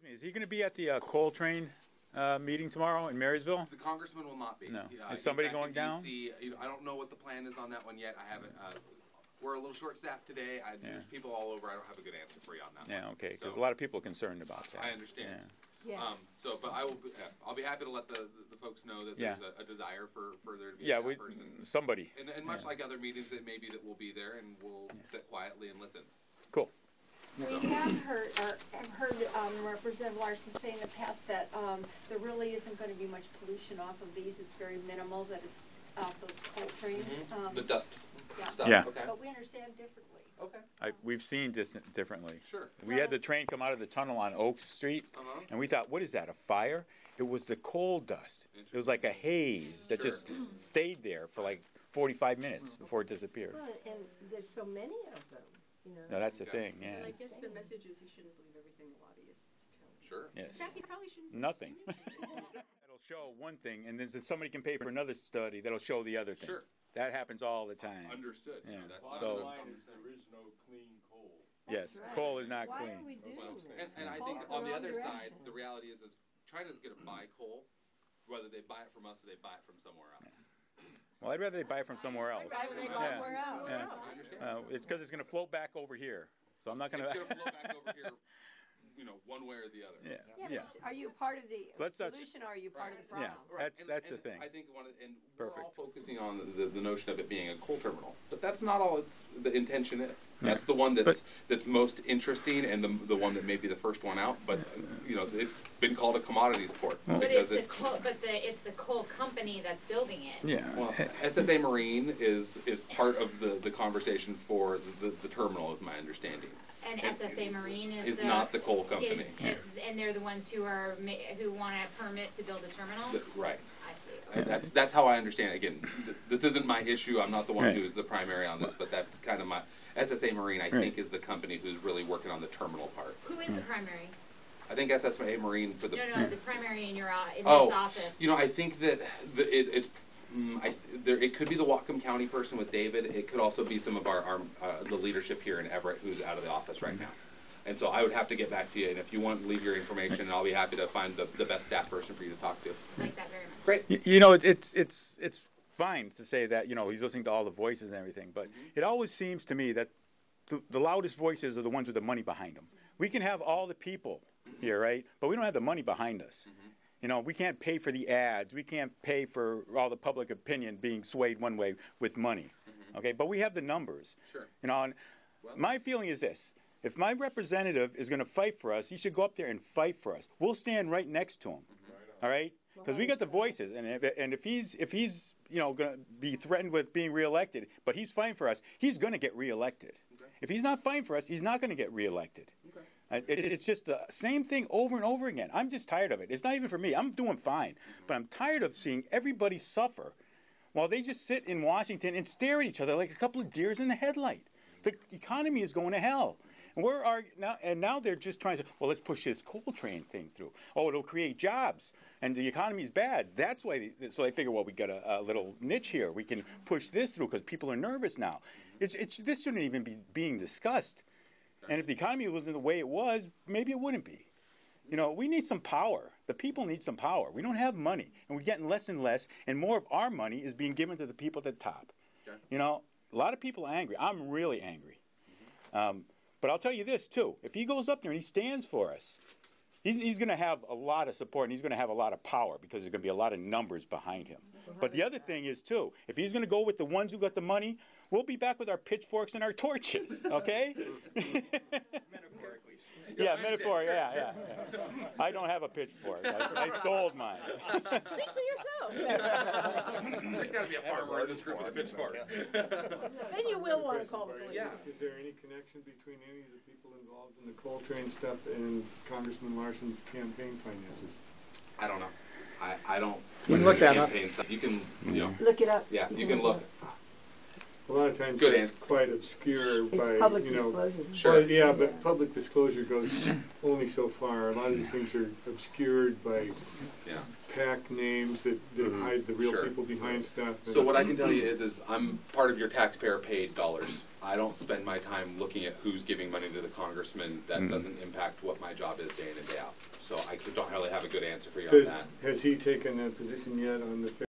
me, is he going to be at the coal train meeting tomorrow in Marysville? The congressman will not be. No. Is somebody going down? I don't know what the plan is on that one yet. I haven't. We're a little short-staffed today. There's people all over. I don't have a good answer for you on that. Yeah, okay, because a lot of people are concerned about that. I understand. Yeah. But I'll be happy to let the folks know that there's a desire for there to be a person. Somebody. And much like other meetings, that maybe that we'll be there and we'll sit quietly and listen. Cool. We have heard Representative Larson say in the past that there really isn't going to be much pollution off of these. It's very minimal, that it's off those coal trains. The dust stuff. Yeah. Okay. But we understand differently. Okay. We've seen this differently. Sure. We had the train come out of the tunnel on Oak Street, and we thought, what is that, a fire? It was the coal dust. It was like a haze that just stayed there for like 45 minutes before it disappeared. Well, and there's so many of them, you know. No, that's the thing, yeah. And I guess the message is you shouldn't believe everything the lobbyists tell you. Sure. Yes. In fact, you probably shouldn't. Nothing. That'll show one thing, and then somebody can pay for another study that'll show the other thing. Sure. That happens all the time. Understood. Yeah. Bottom line is there is no clean coal. Yes, Right. coal is not Why clean. are we doing this? And I think on the other side, the reality is China's going to buy coal, whether they buy it from us or they buy it from somewhere else. Well, I'd rather they buy it from somewhere else. Somewhere else. Yeah. I understand. It's because it's going to float back over here. So I'm not going to. It's going to flow back over here, one way or the other. Yeah, but are you part of the solution or are you part of the problem? Yeah, that's the thing. I think we're all focusing on the notion of it being a coal terminal, but that's not all the intention is. That's the one that's most interesting and the one that may be the first one out. But it's been called a commodities port. But it's the coal company that's building it. Yeah. Well, SSA Marine is part of the conversation for the terminal, is my understanding. And SSA Marine is not the coal company. And they're the ones who want a permit to build a terminal? Right. I see. That's how I understand it. Again, this isn't my issue. I'm not the one who's the primary on this, but that's kind of my SSA Marine. I think is the company who's really working on the terminal part. Who is the primary? I think SSA Marine for the. No, the primary in this office. I think that it could be the Whatcom County person with David. It could also be some of the leadership here in Everett who's out of the office right now. And so I would have to get back to you. And if you want to leave your information, and I'll be happy to find the best staff person for you to talk to. I like that very much. Great. It's fine to say that he's listening to all the voices and everything, but it always seems to me that the loudest voices are the ones with the money behind them. We can have all the people here, right? But we don't have the money behind us. We can't pay for the ads. We can't pay for all the public opinion being swayed one way with money. Okay, but we have the numbers. Sure. And my feeling is this: if my representative is going to fight for us, he should go up there and fight for us. We'll stand right next to him. All right, because we got the voices, and if he's going to be threatened with being reelected, but he's fighting for us, he's going to get reelected. Okay. If he's not fighting for us, he's not going to get reelected. Okay. It's just the same thing over and over again. I'm just tired of it. It's not even for me. I'm doing fine. But I'm tired of seeing everybody suffer while they just sit in Washington and stare at each other like a couple of deers in the headlight. The economy is going to hell. And now they're just trying to, let's push this coal train thing through. Oh, it'll create jobs. And the economy's bad. That's why so they figure, we got a little niche here. We can push this through because people are nervous now. This shouldn't even be being discussed. And if the economy wasn't the way it was, maybe it wouldn't be. We need some power. The people need some power. We don't have money, and we're getting less and less, and more of our money is being given to the people at the top. Okay. A lot of people are angry. I'm really angry. But I'll tell you this, too. If he goes up there and he stands for us, he's going to have a lot of support, and he's going to have a lot of power because there's going to be a lot of numbers behind him. But the other thing is, too, if he's going to go with the ones who got the money, we'll be back with our pitchforks and our torches, okay? Metaphorically. Yeah, metaphor, yeah. I don't have a pitchfork. I sold mine. Speak for yourself. There's got to be a farmer in this group with a pitchfork. Then you will want to call the police. Yeah. Is there any connection between any of the people involved in the coal train stuff and Congressman Larson's campaign finances? I don't know. I don't. You can look that up. You can, Look it up. Yeah, you can look. A lot of times Good it's answer. quite obscure by, public disclosure. Sure. Well, yeah, but public disclosure goes only so far. A lot of these things are obscured by PAC names that hide the real people behind stuff. So what I can tell you is I'm part of your taxpayer paid dollars I don't spend my time looking at who's giving money to the congressman. That doesn't impact what my job is day in and day out. So I don't really have a good answer for you on that. Has he taken a position yet on the